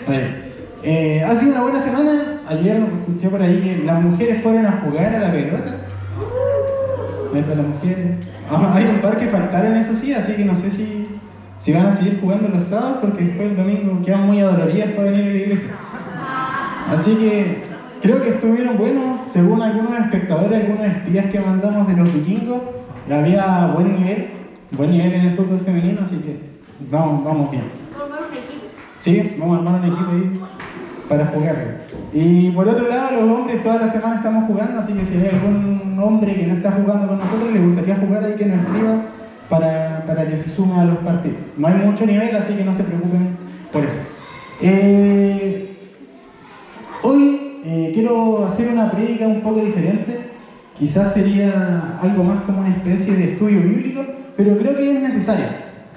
Está bien. Ha sido una buena semana. Ayer escuché por ahí que las mujeres fueron a jugar a la pelota. Neta, las mujeres. Hay un par que faltaron, eso sí, así que no sé si van a seguir jugando los sábados porque después el domingo quedan muy adoloridas para venir a la iglesia. Así que creo que estuvieron buenos, según algunos espectadores, algunos espías que mandamos de los vikingos. Había buen nivel en el fútbol femenino, así que vamos bien. Sí, vamos a armar un equipo ahí para jugar. Y por otro lado, los hombres toda la semana estamos jugando, así que si hay algún hombre que no está jugando con nosotros, le gustaría jugar ahí, que nos escriba para que se sume a los partidos. No hay mucho nivel, así que no se preocupen por eso. Hoy quiero hacer una prédica un poco diferente. Quizás sería algo más como una especie de estudio bíblico, pero creo que es necesario.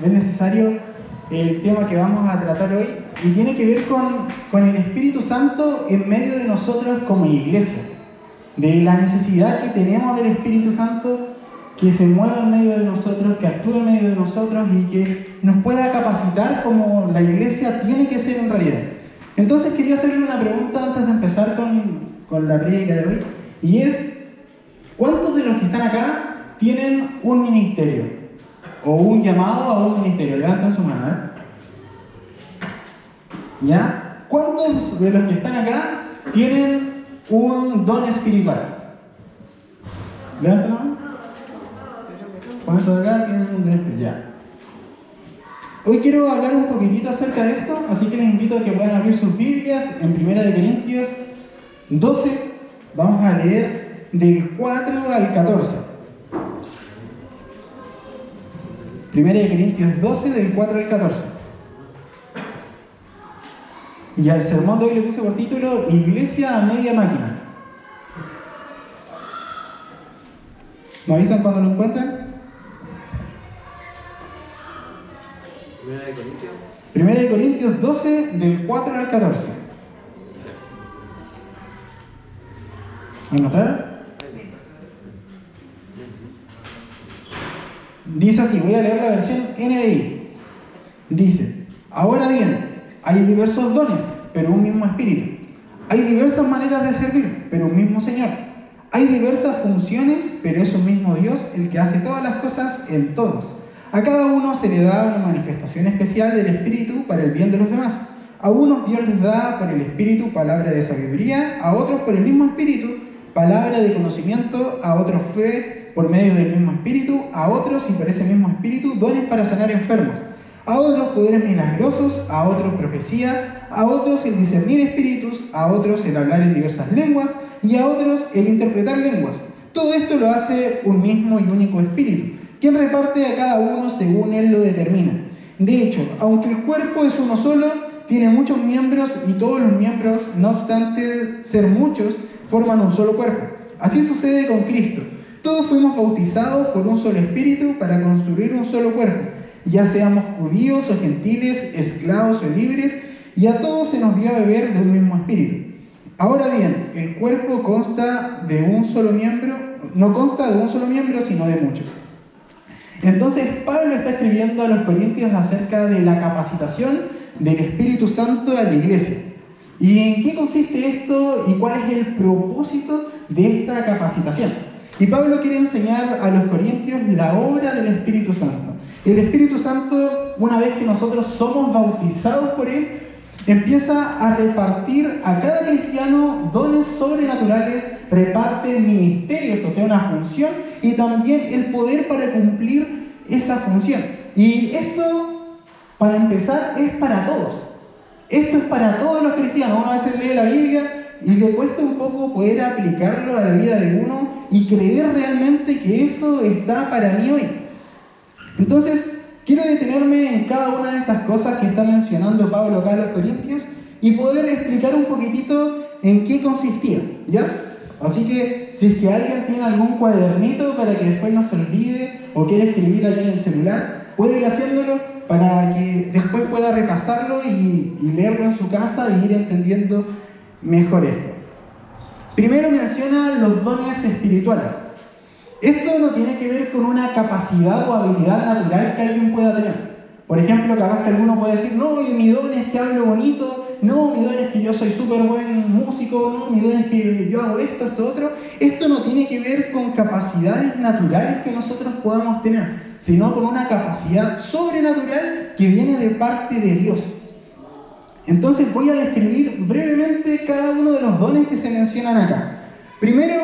Es necesario el tema que vamos a tratar hoy y tiene que ver con el Espíritu Santo en medio de nosotros como iglesia. De la necesidad que tenemos del Espíritu Santo que se mueva en medio de nosotros, que actúe en medio de nosotros y que nos pueda capacitar como la iglesia tiene que ser en realidad. Entonces quería hacerle una pregunta antes de empezar con la prédica de hoy, y es: ¿cuántos de los que están acá tienen un ministerio? O un llamado a un ministerio. Levanten su mano, ¿eh? ¿Ya? ¿Cuántos de los que están acá tienen un don espiritual? Levanten la mano. ¿Cuántos de acá tienen un don espiritual? Ya. Hoy quiero hablar un poquitito acerca de esto, así que les invito a que puedan abrir sus Biblias en 1 Corintios 12. Vamos a leer del 4 al 14. 1 Corintios 12, del 4 al 14. Y al sermón de hoy le puse por título: Iglesia a media máquina. ¿Me avisan cuando lo encuentren? 1 Corintios 12, del 4 al 14. ¿Me encontraron? Dice así, voy a leer la versión NBI. Dice: ahora bien, hay diversos dones, pero un mismo Espíritu. Hay diversas maneras de servir, pero un mismo Señor. Hay diversas funciones, pero es un mismo Dios el que hace todas las cosas en todos. A cada uno se le da una manifestación especial del Espíritu para el bien de los demás. A unos Dios les da por el Espíritu palabra de sabiduría, a otros por el mismo Espíritu palabra de conocimiento, a otros fe por medio del mismo Espíritu, a otros y por ese mismo Espíritu dones para sanar enfermos, a otros poderes milagrosos, a otros profecía, a otros el discernir espíritus, a otros el hablar en diversas lenguas y a otros el interpretar lenguas. Todo esto lo hace un mismo y único Espíritu, quien reparte a cada uno según Él lo determina. De hecho, aunque el cuerpo es uno solo, tiene muchos miembros y todos los miembros, no obstante ser muchos, forman un solo cuerpo. Así sucede con Cristo. Todos fuimos bautizados por un solo Espíritu para construir un solo cuerpo, ya seamos judíos o gentiles, esclavos o libres, y a todos se nos dio a beber de un mismo Espíritu. Ahora bien, el cuerpo consta de un solo miembro, no consta de un solo miembro, sino de muchos. Entonces Pablo está escribiendo a los corintios acerca de la capacitación del Espíritu Santo a la iglesia. ¿Y en qué consiste esto y cuál es el propósito de esta capacitación? Y Pablo quiere enseñar a los corintios la obra del Espíritu Santo. El Espíritu Santo, una vez que nosotros somos bautizados por Él, empieza a repartir a cada cristiano dones sobrenaturales, reparte ministerios, o sea, una función, y también el poder para cumplir esa función. Y esto, para empezar, es para todos. Esto es para todos los cristianos. Uno a veces lee la Biblia y le cuesta un poco poder aplicarlo a la vida de uno y creer realmente que eso está para mí hoy. Entonces, quiero detenerme en cada una de estas cosas que está mencionando Pablo acá a los corintios y poder explicar un poquitito en qué consistía, ¿ya? Así que, si es que alguien tiene algún cuadernito para que después no se olvide o quiere escribir allá en el celular, puede ir haciéndolo para que después pueda repasarlo y leerlo en su casa e ir entendiendo mejor esto. Primero menciona los dones espirituales. Esto no tiene que ver con una capacidad o habilidad natural que alguien pueda tener. Por ejemplo, capaz que alguno puede decir: no, mi don es que hablo bonito no, mi don es que yo soy súper buen músico, no, mi don es que yo hago esto, esto, otro. Esto no tiene que ver con capacidades naturales que nosotros podamos tener, sino con una capacidad sobrenatural que viene de parte de Dios. Entonces voy a describir brevemente cada uno de los dones que se mencionan acá. Primero,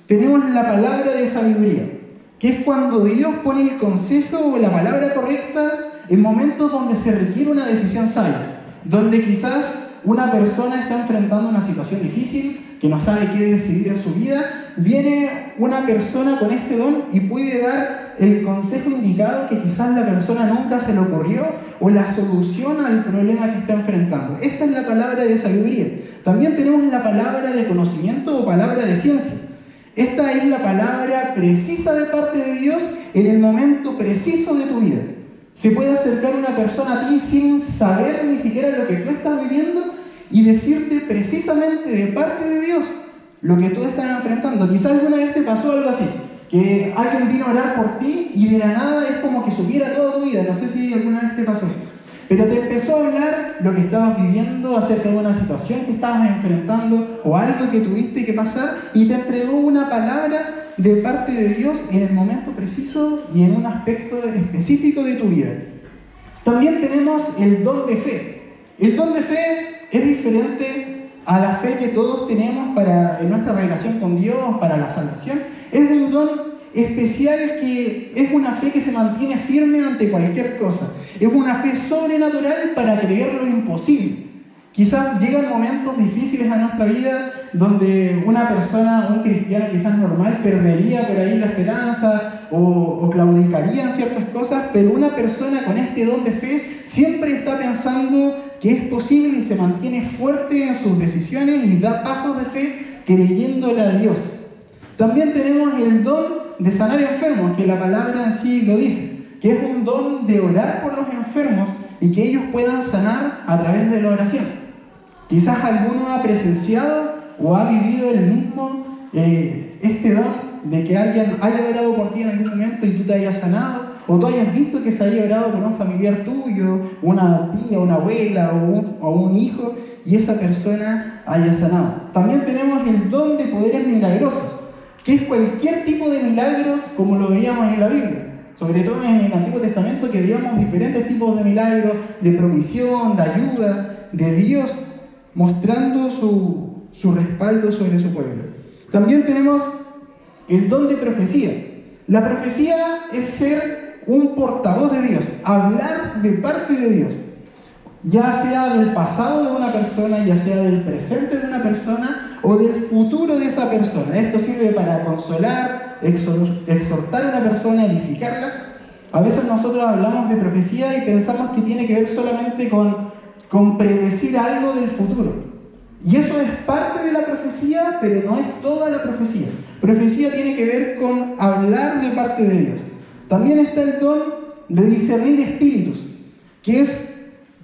tenemos la palabra de sabiduría, que es cuando Dios pone el consejo o la palabra correcta en momentos donde se requiere una decisión sabia, donde quizás una persona está enfrentando una situación difícil, que no sabe qué decidir en su vida, viene una persona con este don y puede dar el consejo indicado que quizás la persona nunca se le ocurrió o la solución al problema que está enfrentando. Esta es la palabra de sabiduría. También tenemos la palabra de conocimiento o palabra de ciencia. Esta es la palabra precisa de parte de Dios en el momento preciso de tu vida. Se puede acercar una persona a ti sin saber ni siquiera lo que tú estás viviendo y decirte precisamente de parte de Dios lo que tú estás enfrentando. Quizás alguna vez te pasó algo así, que alguien vino a orar por ti y de la nada es como que supiera toda tu vida. No sé si alguna vez te pasó. Pero te empezó a hablar lo que estabas viviendo acerca de una situación que estabas enfrentando o algo que tuviste que pasar y te entregó una palabra de parte de Dios en el momento preciso y en un aspecto específico de tu vida. También tenemos el don de fe. El don de fe es diferente a la fe que todos tenemos en nuestra relación con Dios, para la salvación. Es un don especial que es una fe que se mantiene firme ante cualquier cosa. Es una fe sobrenatural para creer lo imposible. Quizás llegan momentos difíciles a nuestra vida donde una persona, un cristiano quizás normal, perdería por ahí la esperanza o claudicaría en ciertas cosas, pero una persona con este don de fe siempre está pensando que es posible y se mantiene fuerte en sus decisiones y da pasos de fe creyéndole a Dios. También tenemos el don de sanar enfermos, que la palabra en sí lo dice, que es un don de orar por los enfermos y que ellos puedan sanar a través de la oración. Quizás alguno ha presenciado o ha vivido el mismo este don de que alguien haya orado por ti en algún momento y tú te hayas sanado, o tú hayas visto que se haya orado por un familiar tuyo, una tía, una abuela o un hijo, y esa persona haya sanado. También tenemos el don de poderes milagrosos, que es cualquier tipo de milagros como lo veíamos en la Biblia. Sobre todo en el Antiguo Testamento, que veíamos diferentes tipos de milagros, de provisión, de ayuda, de Dios, mostrando su respaldo sobre su pueblo. También tenemos el don de profecía. La profecía es ser un portavoz de Dios, hablar de parte de Dios, ya sea del pasado de una persona, ya sea del presente de una persona o del futuro de esa persona. Esto sirve para consolar, exhortar a una persona, edificarla. A veces nosotros hablamos de profecía y pensamos que tiene que ver solamente con predecir algo del futuro. Y eso es parte de la profecía, pero no es toda la profecía. Profecía tiene que ver con hablar de parte de Dios. También está el don de discernir espíritus, que es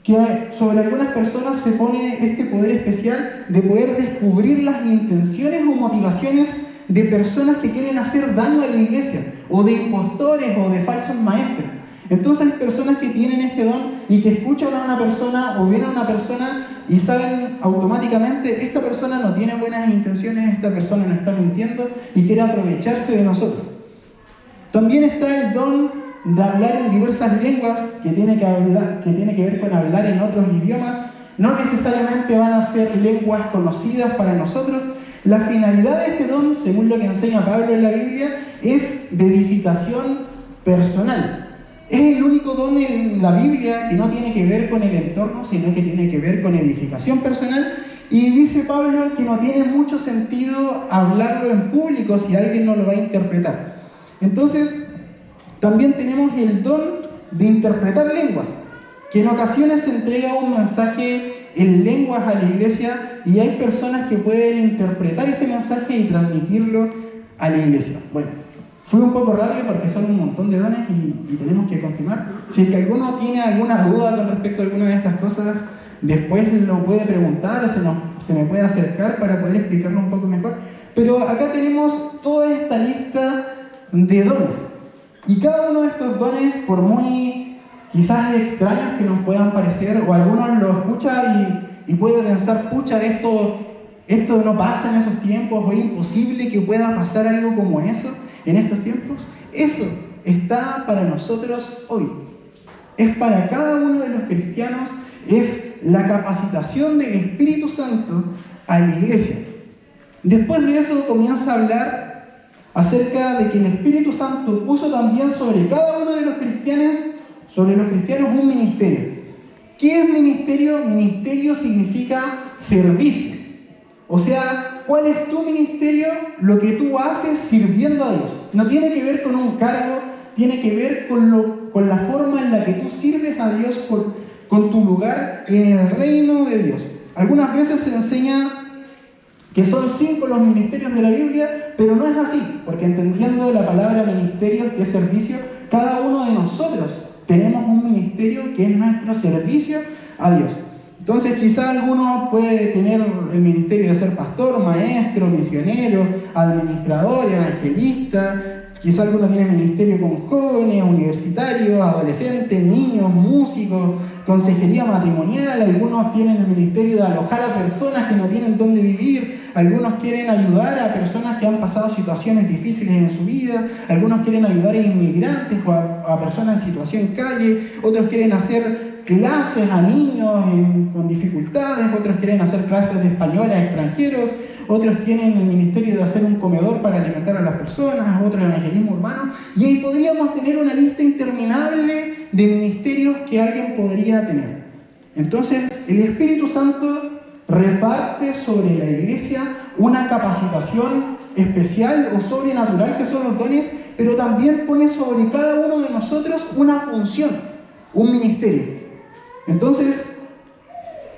que sobre algunas personas se pone este poder especial de poder descubrir las intenciones o motivaciones de personas que quieren hacer daño a la iglesia, o de impostores o de falsos maestros. Entonces hay personas que tienen este don y que escuchan a una persona o ven a una persona y saben automáticamente, esta persona no tiene buenas intenciones, esta persona no está mintiendo y quiere aprovecharse de nosotros. También está el don de hablar en diversas lenguas, que tiene que ver con hablar en otros idiomas. No necesariamente van a ser lenguas conocidas para nosotros. La finalidad de este don, según lo que enseña Pablo en la Biblia, es de edificación personal. Es el único don en la Biblia que no tiene que ver con el entorno, sino que tiene que ver con edificación personal. Y dice Pablo que no tiene mucho sentido hablarlo en público si alguien no lo va a interpretar. Entonces, también tenemos el don de interpretar lenguas, que en ocasiones se entrega un mensaje en lenguas a la iglesia y hay personas que pueden interpretar este mensaje y transmitirlo a la iglesia. Bueno, fui un poco rápido porque son un montón de dones y tenemos que continuar. Si es que alguno tiene alguna duda con respecto a alguna de estas cosas, después lo puede preguntar o se me puede acercar para poder explicarlo un poco mejor. Pero acá tenemos toda esta lista de dones. Y cada uno de estos dones, por muy quizás extraños que nos puedan parecer, o algunos lo escuchan y puede pensar, pucha, esto no pasa en esos tiempos, o es imposible que pueda pasar algo como eso en estos tiempos. Eso está para nosotros hoy. Es para cada uno de los cristianos, es la capacitación del Espíritu Santo a la iglesia. Después de eso comienza a hablar acerca de que el Espíritu Santo puso también sobre cada uno de los cristianos un ministerio. ¿Qué es ministerio? Ministerio significa servicio. O sea, ¿cuál es tu ministerio? Lo que tú haces sirviendo a Dios. No tiene que ver con un cargo, tiene que ver con la forma en la que tú sirves a Dios, con tu lugar en el reino de Dios. Algunas veces se enseña que son 5 los ministerios de la Biblia, pero no es así, porque entendiendo la palabra ministerio, que es servicio, cada uno de nosotros tenemos un ministerio que es nuestro servicio a Dios. Entonces quizá alguno puede tener el ministerio de ser pastor, maestro, misionero, administrador, evangelista. Quizá alguno tiene ministerio con jóvenes, universitarios, adolescentes, niños, músicos, consejería matrimonial. Algunos tienen el ministerio de alojar a personas que no tienen dónde vivir. Algunos quieren ayudar a personas que han pasado situaciones difíciles en su vida. Algunos quieren ayudar a inmigrantes o a personas en situación calle. Otros quieren hacer clases a niños con dificultades. Otros quieren hacer clases de español a extranjeros. Otros tienen el ministerio de hacer un comedor para alimentar a las personas. Otros evangelismo urbano. Y ahí podríamos tener una lista interminable de ministerios que alguien podría tener. Entonces, el Espíritu Santo reparte sobre la iglesia una capacitación especial o sobrenatural, que son los dones, pero también pone sobre cada uno de nosotros una función, un ministerio. Entonces,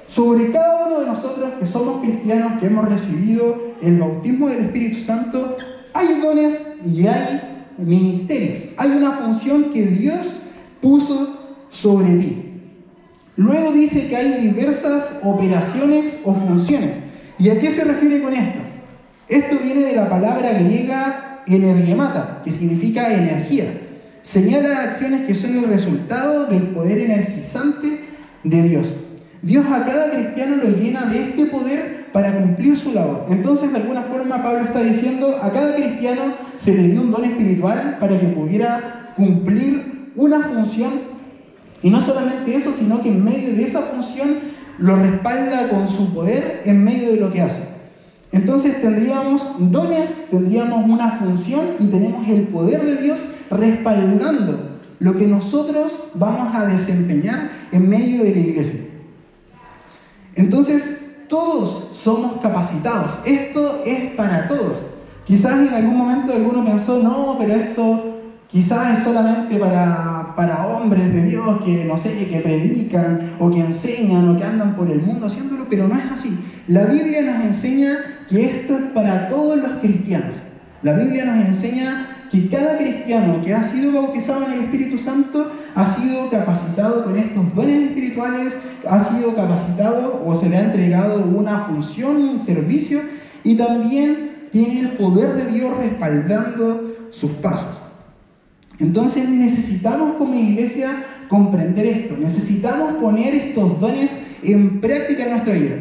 sobre cada uno de nosotros que somos cristianos, que hemos recibido el bautismo del Espíritu Santo, hay dones y hay ministerios. Hay una función que Dios puso sobre ti. Luego dice que hay diversas operaciones o funciones. ¿Y a qué se refiere con esto? Esto viene de la palabra griega energemata, que significa energía. Señala acciones que son el resultado del poder energizante de Dios. Dios a cada cristiano lo llena de este poder para cumplir su labor. Entonces, de alguna forma, Pablo está diciendo, a cada cristiano se le dio un don espiritual para que pudiera cumplir una función. Y no solamente eso, sino que en medio de esa función lo respalda con su poder en medio de lo que hace. Entonces tendríamos dones, tendríamos una función y tenemos el poder de Dios respaldando lo que nosotros vamos a desempeñar en medio de la iglesia. Entonces, todos somos capacitados. Esto es para todos. Quizás en algún momento alguno pensó, no, pero esto quizás es solamente para hombres de Dios que, no sé, que predican o que enseñan o que andan por el mundo haciéndolo, pero no es así. La Biblia nos enseña que esto es para todos los cristianos. La Biblia nos enseña que cada cristiano que ha sido bautizado en el Espíritu Santo ha sido capacitado con estos dones espirituales, ha sido capacitado o se le ha entregado una función, un servicio, y también tiene el poder de Dios respaldando sus pasos. Entonces necesitamos como iglesia comprender esto, necesitamos poner estos dones en práctica en nuestra vida.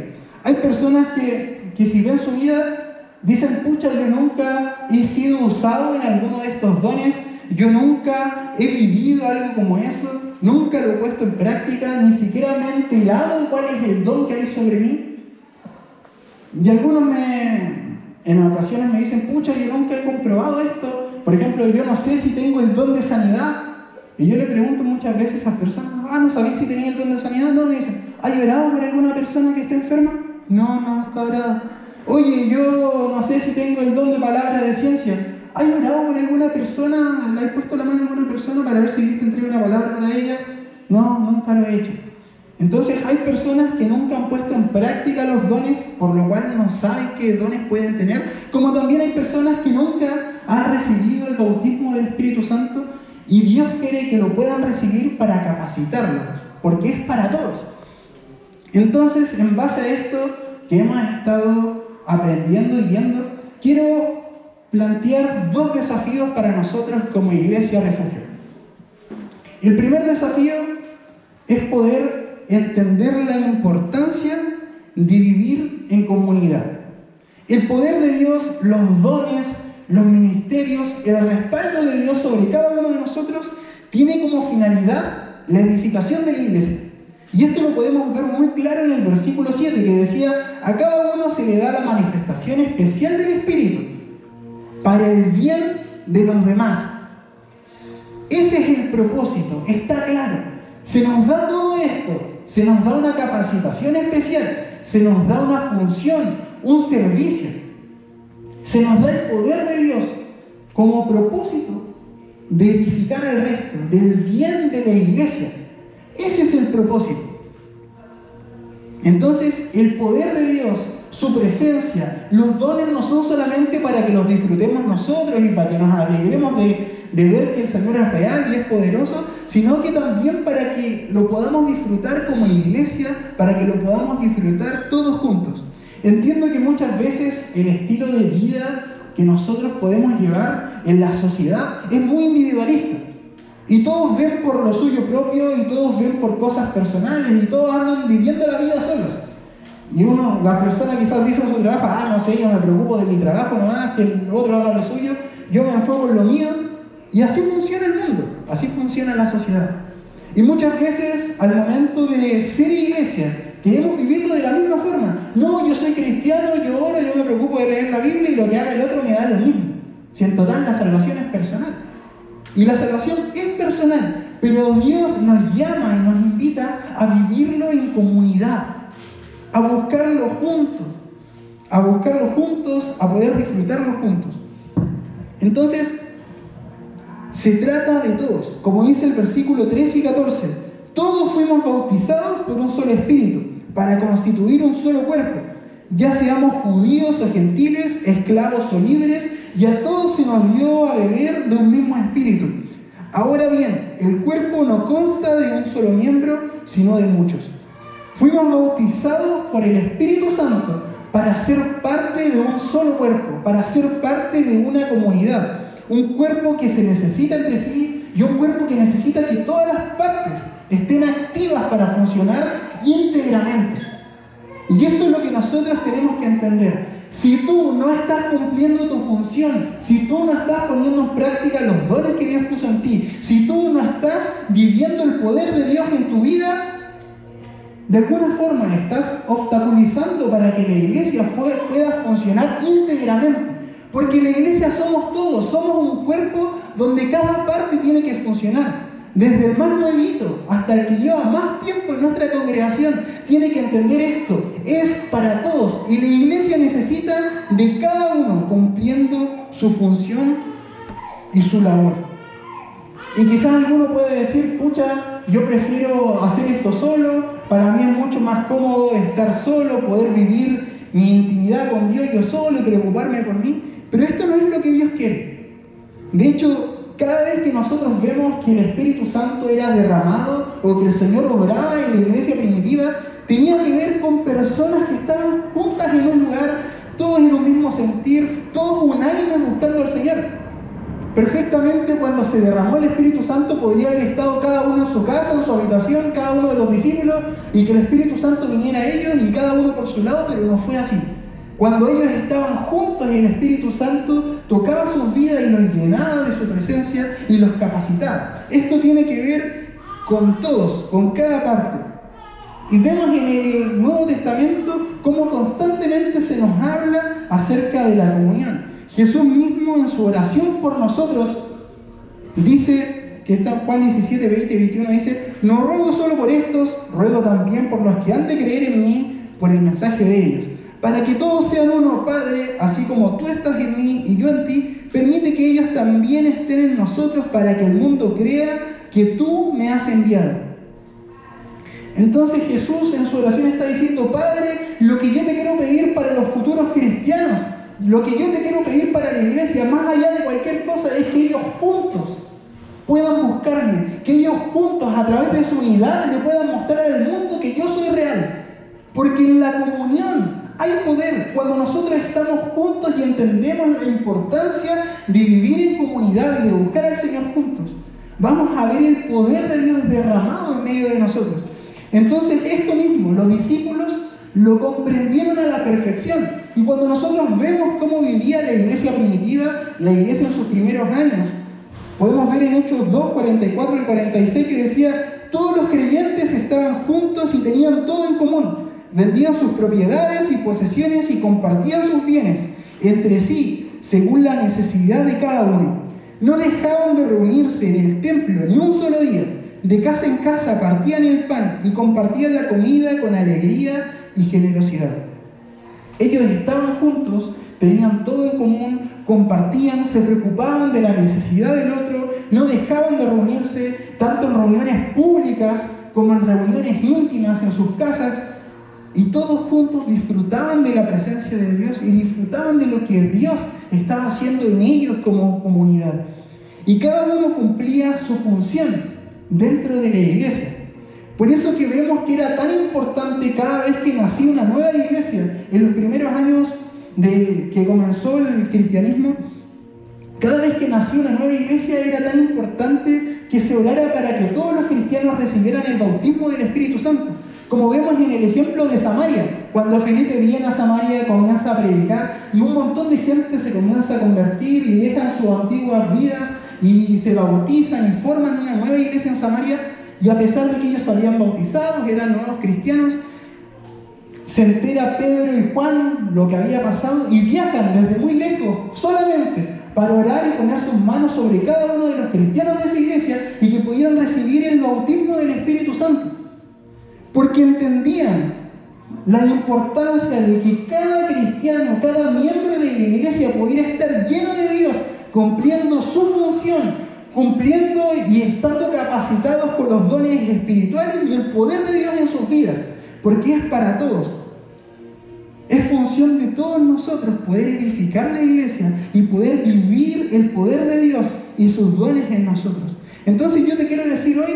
Hay personas que si ven su vida dicen, pucha, yo nunca he sido usado en alguno de estos dones, yo nunca he vivido algo como eso, nunca lo he puesto en práctica, ni siquiera me he enterado cuál es el don que hay sobre mí. Y algunos en ocasiones me dicen, pucha, yo nunca he comprobado esto. Por ejemplo, yo no sé si tengo el don de sanidad. Y yo le pregunto muchas veces a esas personas, ¿no sabéis si tenéis el don de sanidad? No, me dicen, ¿has orado por alguna persona que esté enferma? No, cabrón. Oye, yo no sé si tengo el don de palabra de ciencia. ¿Has orado por alguna persona? ¿Le has puesto la mano a alguna persona para ver si Dios te entrega una palabra para ella? No, nunca lo he hecho. Entonces hay personas que nunca han puesto en práctica los dones, por lo cual no saben qué dones pueden tener, como también hay personas que nunca han recibido el bautismo del Espíritu Santo y Dios quiere que lo puedan recibir para capacitarlos, porque es para todos. Entonces, en base a esto que hemos estado aprendiendo y viendo, quiero plantear 2 desafíos para nosotros como Iglesia Refugio. El primer desafío es poder entender la importancia de vivir en comunidad. El poder de Dios, los dones, los ministerios, el respaldo de Dios sobre cada uno de nosotros tiene como finalidad la edificación de la iglesia. Y esto lo podemos ver muy claro en el versículo 7, que decía: a cada uno se le da la manifestación especial del Espíritu para el bien de los demás. Ese es el propósito, está claro. Se nos da todo esto, se nos da una capacitación especial, se nos da una función, un servicio. Se nos da el poder de Dios como propósito de edificar al resto, del bien de la iglesia. Ese es el propósito. Entonces, el poder de Dios, su presencia, los dones no son solamente para que los disfrutemos nosotros y para que nos alegremos de ver que el Señor es real y es poderoso, sino que también para que lo podamos disfrutar como iglesia, para que lo podamos disfrutar todos juntos. Entiendo que muchas veces el estilo de vida que nosotros podemos llevar en la sociedad es muy individualista. Y todos ven por lo suyo propio, y todos ven por cosas personales, y todos andan viviendo la vida solos. Y la persona quizás dice en su trabajo: no sé, yo me preocupo de mi trabajo nomás, que el otro haga lo suyo, yo me enfoco en lo mío. Y así funciona el mundo, así funciona la sociedad. Y muchas veces, al momento de ser iglesia, queremos vivirlo de la misma forma. No, yo soy cristiano, yo oro, yo me preocupo de leer la Biblia, y lo que haga el otro me da lo mismo. Si en total la salvación es personal. Y la salvación es personal, pero Dios nos llama y nos invita a vivirlo en comunidad, a buscarlo juntos, a poder disfrutarlo juntos. Entonces, se trata de todos, como dice el versículo 13 y 14, todos fuimos bautizados por un solo espíritu, para constituir un solo cuerpo, ya seamos judíos o gentiles, esclavos o libres, y a todos se nos dio a beber de un mismo espíritu. Ahora bien, el cuerpo no consta de un solo miembro, sino de muchos. Fuimos bautizados por el Espíritu Santo para ser parte de un solo cuerpo, para ser parte de una comunidad. Un cuerpo que se necesita entre sí y un cuerpo que necesita que todas las partes estén activas para funcionar íntegramente. Y esto es lo que nosotros tenemos que entender. Si tú no estás cumpliendo tu función, si tú no estás poniendo en práctica los dones que Dios puso en ti, si tú no estás viviendo el poder de Dios en tu vida, de alguna forma estás obstaculizando para que la iglesia pueda funcionar íntegramente. Porque la iglesia somos todos, somos un cuerpo donde cada parte tiene que funcionar. Desde el más nuevito hasta el que lleva más tiempo en nuestra congregación tiene que entender esto. Es para todos y la iglesia necesita de cada uno cumpliendo su función y su labor. Y quizás alguno puede decir: pucha, yo prefiero hacer esto solo, para mí es mucho más cómodo estar solo, poder vivir mi intimidad con Dios yo solo y preocuparme por mí. Pero esto no es lo que Dios quiere. De hecho, cada vez que nosotros vemos que el Espíritu Santo era derramado o que el Señor obraba en la iglesia primitiva, tenía que ver con personas que estaban juntas en un lugar, todos en un mismo sentir, todos unánimes buscando al Señor. Perfectamente, cuando se derramó el Espíritu Santo, podría haber estado cada uno en su casa, en su habitación, cada uno de los discípulos, y que el Espíritu Santo viniera a ellos y cada uno por su lado, pero no fue así. Cuando ellos estaban juntos y el Espíritu Santo tocaba sus vidas y los llenaba de su presencia y los capacitaba. Esto tiene que ver con todos, con cada parte. Y vemos en el Nuevo Testamento cómo constantemente se nos habla acerca de la comunión. Jesús mismo en su oración por nosotros dice, que está en Juan 17, 20 y 21, dice: no ruego solo por estos, ruego también por los que han de creer en mí por el mensaje de ellos, para que todos sean uno, Padre, así como tú estás en mí y yo en ti, permite que ellos también estén en nosotros para que el mundo crea que tú me has enviado. Entonces Jesús en su oración está diciendo: Padre, lo que yo te quiero pedir para los futuros cristianos, lo que yo te quiero pedir para la iglesia, más allá de cualquier cosa, es que ellos juntos puedan buscarme, que ellos juntos, a través de su unidad, le puedan mostrar al mundo que yo soy real. Porque en la comunión hay poder. Cuando nosotros estamos juntos y entendemos la importancia de vivir en comunidad y de buscar al Señor juntos, vamos a ver el poder de Dios derramado en medio de nosotros. Entonces, esto mismo, los discípulos lo comprendieron a la perfección. Y cuando nosotros vemos cómo vivía la iglesia primitiva, la iglesia en sus primeros años, podemos ver en Hechos 2, 44 y 46 que decía: todos los creyentes estaban juntos y tenían todo en común. Vendían sus propiedades y posesiones y compartían sus bienes entre sí, según la necesidad de cada uno. No dejaban de reunirse en el templo ni un solo día. De casa en casa partían el pan y compartían la comida con alegría y generosidad. Ellos estaban juntos, tenían todo en común, compartían, se preocupaban de la necesidad del otro, no dejaban de reunirse, tanto en reuniones públicas como en reuniones íntimas en sus casas, y todos juntos disfrutaban de la presencia de Dios y disfrutaban de lo que Dios estaba haciendo en ellos como comunidad. Y cada uno cumplía su función dentro de la iglesia. Por eso que vemos que era tan importante cada vez que nacía una nueva iglesia, en los primeros años de que comenzó el cristianismo, cada vez que nacía una nueva iglesia era tan importante que se orara para que todos los cristianos recibieran el bautismo del Espíritu Santo. Como vemos en el ejemplo de Samaria, cuando Felipe viene a Samaria, comienza a predicar y un montón de gente se comienza a convertir y dejan sus antiguas vidas y se bautizan y forman una nueva iglesia en Samaria. Y a pesar de que ellos habían bautizado, que eran nuevos cristianos, se entera Pedro y Juan lo que había pasado y viajan desde muy lejos solamente para orar y poner sus manos sobre cada uno de los cristianos de esa iglesia y que pudieran recibir el bautismo del Espíritu Santo. Porque entendían la importancia de que cada cristiano, cada miembro de la iglesia pudiera estar lleno de Dios, cumpliendo su función, cumpliendo y estando capacitados con los dones espirituales y el poder de Dios en sus vidas, porque es para todos. Es función de todos nosotros poder edificar la iglesia y poder vivir el poder de Dios y sus dones en nosotros. Entonces yo te quiero decir hoy,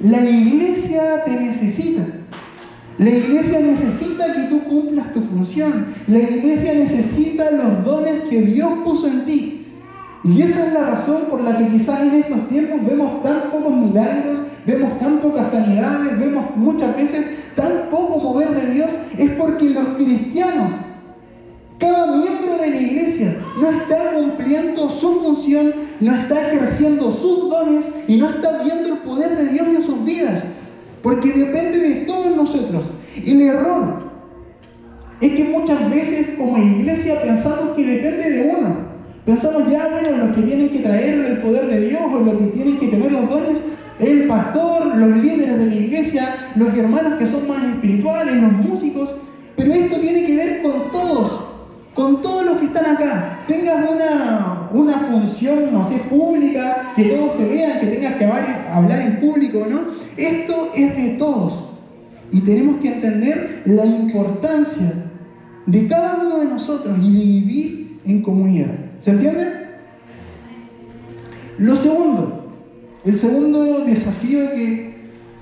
la iglesia te necesita. La iglesia necesita que tú cumplas tu función. La iglesia necesita los dones que Dios puso en ti. Y esa es la razón por la que quizás en estos tiempos vemos tan pocos milagros, vemos tan pocas sanidades, vemos muchas veces tan poco mover de Dios. Es porque los cristianos, cada miembro de la iglesia, no está cumpliendo su función, no está ejerciendo sus dones y no está viendo el poder de Dios en sus vidas. Porque depende de todos nosotros. Y el error es que muchas veces como iglesia pensamos que depende de uno. Pensamos ya, bueno, los que tienen que traer el poder de Dios o los que tienen que tener los dones, el pastor, los líderes de la iglesia, los hermanos que son más espirituales, los músicos. Pero esto tiene que ver con todos los que están acá. Tengas una función, no sé, pública, que todos te vean, que tengas que hablar en público, ¿no? Esto es de todos. Y tenemos que entender la importancia de cada uno de nosotros y de vivir en comunidad. ¿Se entiende? El segundo desafío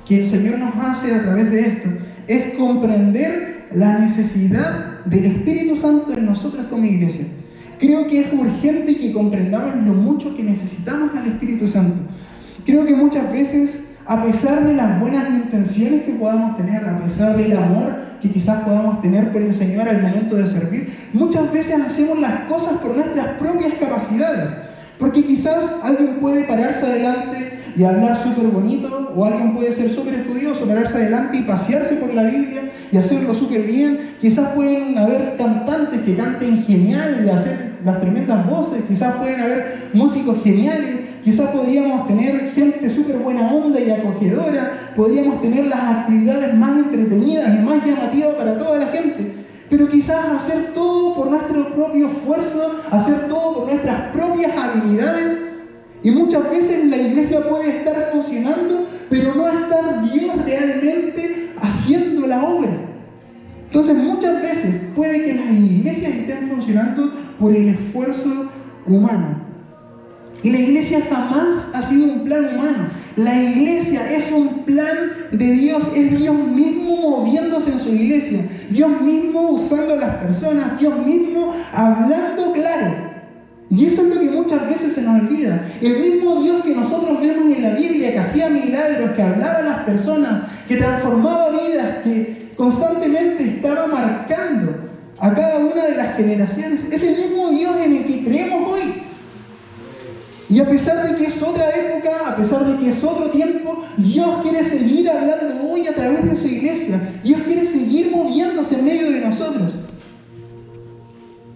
que el Señor nos hace a través de esto es comprender la necesidad del Espíritu Santo en nosotros como iglesia. Creo que es urgente que comprendamos lo mucho que necesitamos al Espíritu Santo. Creo que muchas veces, a pesar de las buenas intenciones que podamos tener, a pesar del amor que quizás podamos tener por el Señor al momento de servir, muchas veces hacemos las cosas por nuestras propias capacidades. Porque quizás alguien puede pararse adelante y hablar súper bonito, o alguien puede ser súper estudioso, pararse adelante y pasearse por la Biblia y hacerlo súper bien. Quizás pueden haber cantantes que canten genial y hacer las tremendas voces, quizás pueden haber músicos geniales, quizás podríamos tener gente súper buena onda y acogedora, podríamos tener las actividades más entretenidas y más llamativas para toda la gente. Pero quizás hacer todo por nuestro propio esfuerzo, hacer todo por nuestras propias habilidades. Y muchas veces la iglesia puede estar funcionando, pero no estar Dios realmente haciendo la obra. Entonces muchas veces puede que las iglesias estén funcionando por el esfuerzo humano. Y la iglesia jamás ha sido un plan humano. La iglesia es un plan de Dios, es Dios mismo moviéndose en su iglesia, Dios mismo usando a las personas, Dios mismo hablando claro. Y eso es lo que muchas veces se nos olvida. El mismo Dios que nosotros vemos en la Biblia, que hacía milagros, que hablaba a las personas, que transformaba vidas, que constantemente estaba marcando a cada una de las generaciones, es el mismo Dios en el que creemos hoy. Y a pesar de que es otra época, a pesar de que es otro tiempo, Dios quiere seguir hablando hoy a través de su iglesia. Dios quiere seguir moviéndose en medio de nosotros.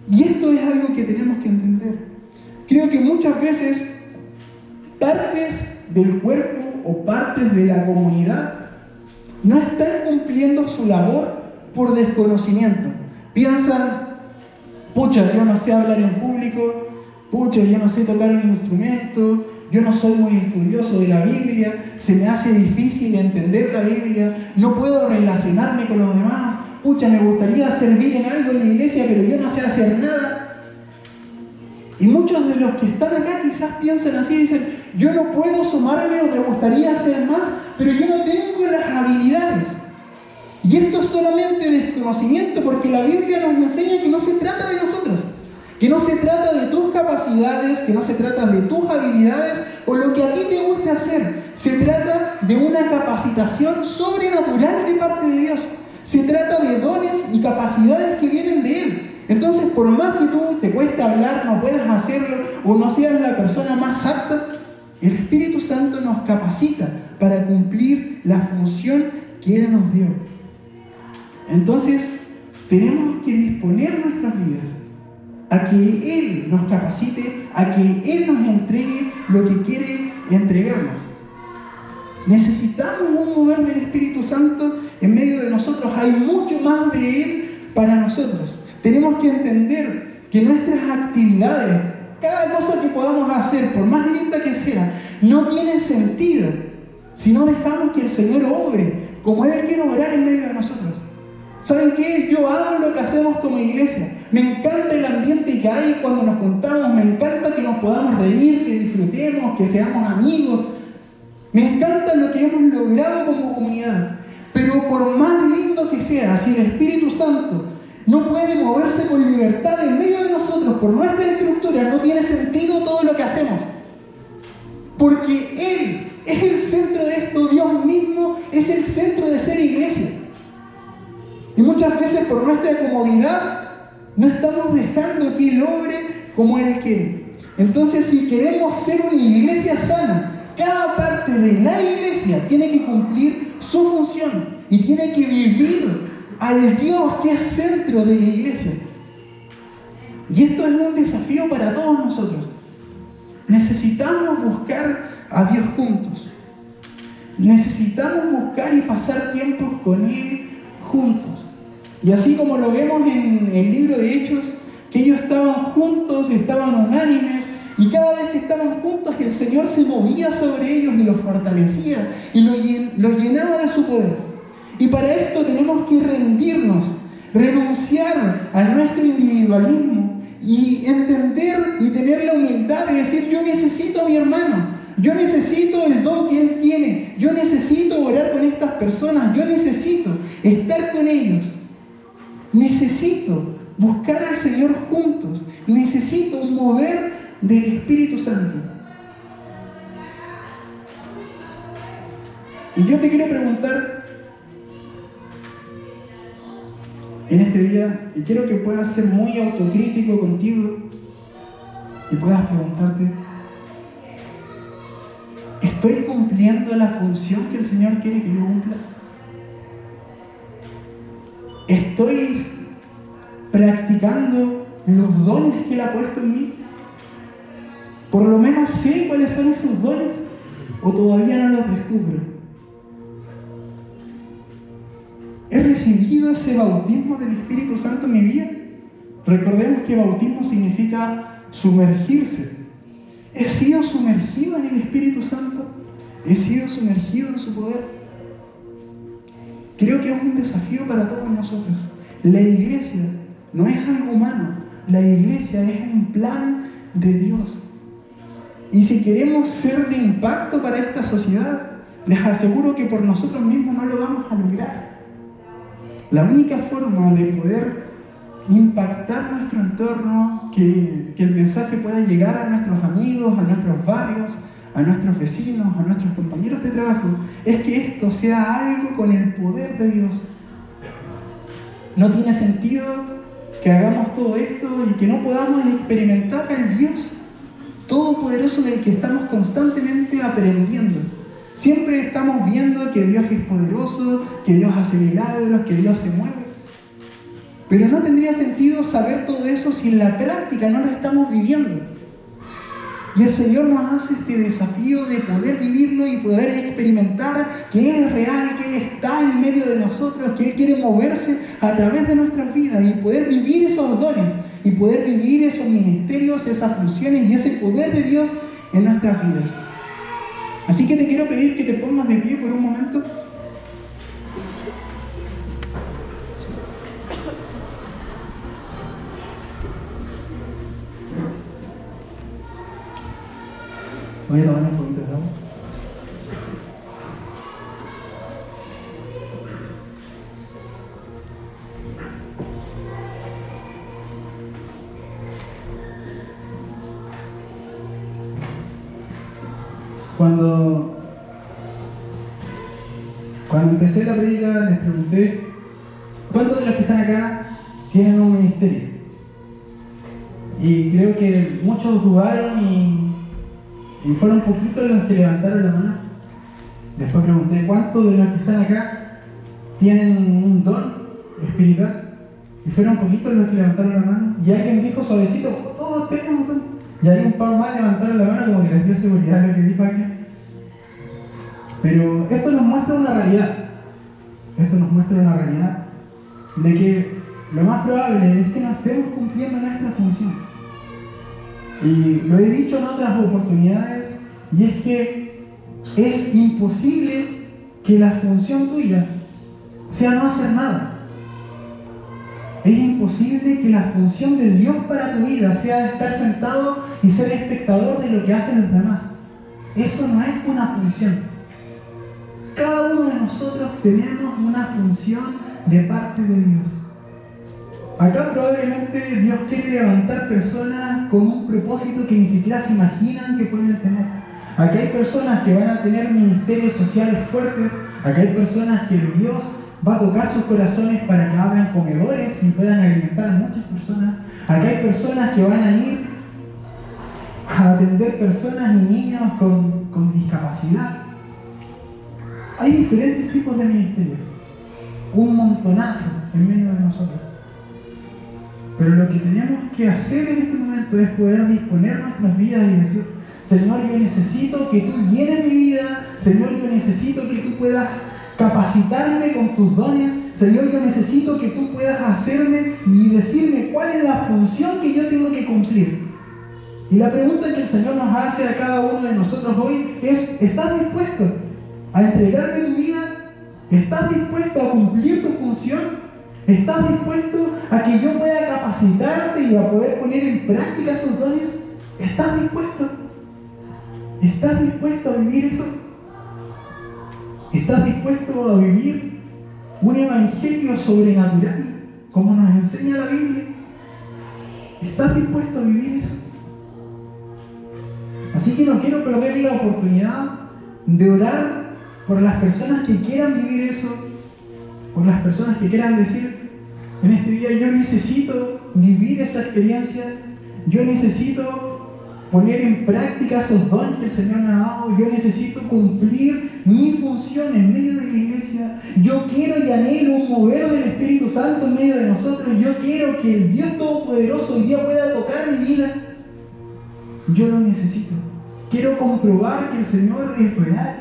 Y esto es algo que tenemos que entender. Creo que muchas veces partes del cuerpo o partes de la comunidad no están cumpliendo su labor por desconocimiento. Piensan, pucha, yo no sé hablar en público, pucha, yo no sé tocar un instrumento, yo no soy muy estudioso de la Biblia, se me hace difícil entender la Biblia, no puedo relacionarme con los demás, pucha, me gustaría servir en algo en la iglesia, pero yo no sé hacer nada. Y muchos de los que están acá quizás piensan así, dicen, yo no puedo sumarme o me gustaría hacer más, pero yo no tengo las habilidades. Y esto es solamente desconocimiento, porque la Biblia nos enseña que no se trata de nosotros, que no se trata de tus capacidades, que no se trata de tus habilidades o lo que a ti te guste hacer. Se trata de una capacitación sobrenatural de parte de Dios. Se trata de dones y capacidades que vienen de Él. Entonces, por más que tú te cueste hablar, no puedas hacerlo o no seas la persona más apta, el Espíritu Santo nos capacita para cumplir la función que Él nos dio. Entonces, tenemos que disponer nuestras vidas a que Él nos capacite, a que Él nos entregue lo que quiere entregarnos. Necesitamos un mover del Espíritu Santo en medio de nosotros. Hay mucho más de Él para nosotros. Tenemos que entender que nuestras actividades, cada cosa que podamos hacer, por más linda que sea, no tiene sentido si no dejamos que el Señor obre como Él quiere obrar en medio de nosotros. ¿Saben qué? Yo amo lo que hacemos como iglesia. Me encanta el ambiente que hay cuando nos juntamos. Me encanta que nos podamos reír, que disfrutemos, que seamos amigos. Me encanta lo que hemos logrado como comunidad. Pero por más lindo que sea, si el Espíritu Santo no puede moverse con libertad en medio de nosotros por nuestra estructura, no tiene sentido todo lo que hacemos. Porque Él es el centro de esto. Dios mismo es el centro de ser iglesia. Y muchas veces por nuestra comodidad no estamos dejando que Él obre como Él quiere. Entonces, si queremos ser una iglesia sana, cada parte de la iglesia tiene que cumplir su función y tiene que vivir al Dios que es centro de la iglesia. Y esto es un desafío para todos nosotros. Necesitamos buscar a Dios juntos. Necesitamos buscar y pasar tiempos con Él juntos. Y así como lo vemos en el libro de Hechos, que ellos estaban juntos, estaban unánimes, y cada vez que estaban juntos el Señor se movía sobre ellos y los fortalecía y los llenaba de su poder. Y para esto tenemos que rendirnos, renunciar a nuestro individualismo y entender y tener la humildad de decir, yo necesito a mi hermano, yo necesito el don que él tiene, yo necesito orar con estas personas, yo necesito estar con ellos, necesito buscar al Señor juntos, necesito un mover del Espíritu Santo. Y yo te quiero preguntar en este día, y quiero que puedas ser muy autocrítico contigo y puedas preguntarte, ¿estoy cumpliendo la función que el Señor quiere que yo cumpla? ¿Estoy practicando los dones que Él ha puesto en mí? ¿Por lo menos sé cuáles son esos dones? ¿O todavía no los descubro? ¿He recibido ese bautismo del Espíritu Santo en mi vida? Recordemos que bautismo significa sumergirse. ¿He sido sumergido en el Espíritu Santo? ¿He sido sumergido en su poder? Creo que es un desafío para todos nosotros. La iglesia no es algo humano. La iglesia es un plan de Dios. Y si queremos ser de impacto para esta sociedad, les aseguro que por nosotros mismos no lo vamos a lograr. La única forma de poder impactar nuestro entorno, que el mensaje pueda llegar a nuestros amigos, a nuestros barrios, a nuestros vecinos, a nuestros compañeros de trabajo, es que esto sea algo con el poder de Dios. No tiene sentido que hagamos todo esto y que no podamos experimentar al Dios todopoderoso del que estamos constantemente aprendiendo. Siempre estamos viendo que Dios es poderoso, que Dios hace milagros, que Dios se mueve. Pero no tendría sentido saber todo eso si en la práctica no lo estamos viviendo. Y el Señor nos hace este desafío de poder vivirlo y poder experimentar que Él es real, que Él está en medio de nosotros, que Él quiere moverse a través de nuestras vidas y poder vivir esos dones y poder vivir esos ministerios, esas funciones y ese poder de Dios en nuestras vidas. Así que te quiero pedir que te pongas de pie por un momento. Voy a tomar un poquito de agua. Cuando empecé la prédica les pregunté ¿cuántos de los que están acá tienen un ministerio? Y creo que muchos dudaron y fueron poquitos los que levantaron la mano. Después pregunté ¿cuántos de los que están acá tienen un don espiritual? Y fueron poquitos los que levantaron la mano. Y alguien dijo suavecito, todos tenemos un don. Y hay un par más levantaron la mano como que les dio seguridad lo que dijo alguien. Pero esto nos muestra una realidad. Esto nos muestra una realidad de que lo más probable es que no estemos cumpliendo nuestra función. Y lo he dicho en otras oportunidades, y es que es imposible que la función tuya sea no hacer nada. Es imposible que la función de Dios para tu vida sea estar sentado y ser espectador de lo que hacen los demás. Eso no es una función. Cada uno de nosotros tenemos una función de parte de Dios. Acá probablemente Dios quiere levantar personas con un propósito que ni siquiera se imaginan que pueden tener. Acá hay personas que van a tener ministerios sociales fuertes. Acá hay personas que Dios va a tocar sus corazones para que abran comedores y puedan alimentar a muchas personas. Acá hay personas que van a ir a atender personas y niños con discapacidad. Hay diferentes tipos de ministerios. Un montonazo en medio de nosotros. Pero lo que tenemos que hacer en este momento es poder disponer nuestras vidas y decir, Señor, yo necesito que tú llenes mi vida. Señor, yo necesito que tú puedas capacitarme con tus dones. Señor, yo necesito que tú puedas hacerme y decirme cuál es la función que yo tengo que cumplir. Y la pregunta que el Señor nos hace a cada uno de nosotros hoy es, ¿estás dispuesto a entregarme tu vida? ¿Estás dispuesto a cumplir tu función? ¿Estás dispuesto a que yo pueda capacitarte y a poder poner en práctica esos dones? ¿Estás dispuesto? ¿Estás dispuesto a vivir eso? ¿Estás dispuesto a vivir un evangelio sobrenatural, como nos enseña la Biblia? ¿Estás dispuesto a vivir eso? Así que no quiero perder la oportunidad de orar por las personas que quieran vivir eso, por las personas que quieran decir, en este día yo necesito vivir esa experiencia, yo necesito poner en práctica esos dones que el Señor me ha dado, yo necesito cumplir mi función en medio de la iglesia, yo quiero y anhelo un mover del Espíritu Santo en medio de nosotros, yo quiero que el Dios Todopoderoso hoy día pueda tocar mi vida, yo lo necesito, quiero comprobar que el Señor es real,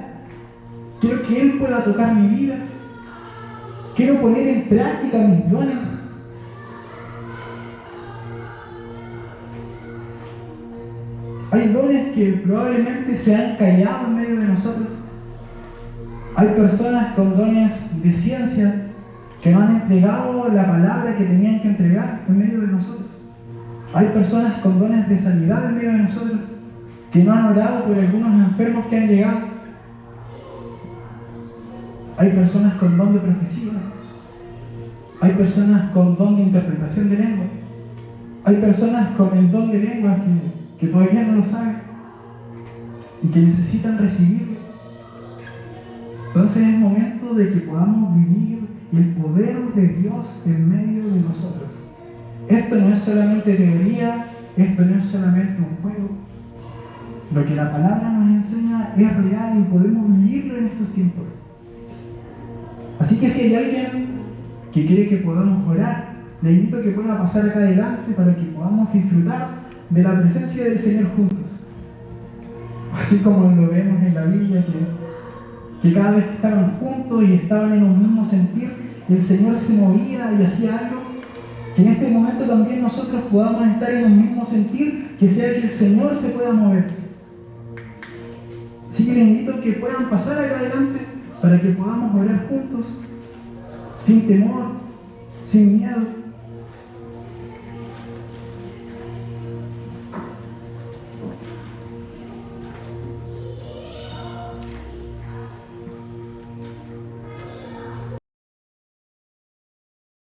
quiero que Él pueda tocar mi vida, quiero poner en práctica mis dones. Hay dones que probablemente se han callado en medio de nosotros. Hay personas con dones de ciencia que no han entregado la palabra que tenían que entregar en medio de nosotros. Hay personas con dones de sanidad en medio de nosotros que no han orado por algunos enfermos que han llegado. Hay personas con don de profecía. Hay personas con don de interpretación de lenguas. Hay personas con el don de lenguas que todavía no lo saben y que necesitan recibirlo. Entonces es momento de que podamos vivir el poder de Dios en medio de nosotros. Esto no es solamente teoría, esto no es solamente un juego. Lo que la palabra nos enseña es real y podemos vivirlo en estos tiempos. Así que si hay alguien que quiere que podamos orar, le invito a que pueda pasar acá adelante para que podamos disfrutar de la presencia del Señor juntos. Así como lo vemos en la Biblia, que cada vez que estaban juntos y estaban en un mismo sentir, el Señor se movía y hacía algo. Que en este momento también nosotros podamos estar en un mismo sentir, que sea que el Señor se pueda mover. Así que les invito a que puedan pasar acá adelante para que podamos orar juntos, sin temor, sin miedo.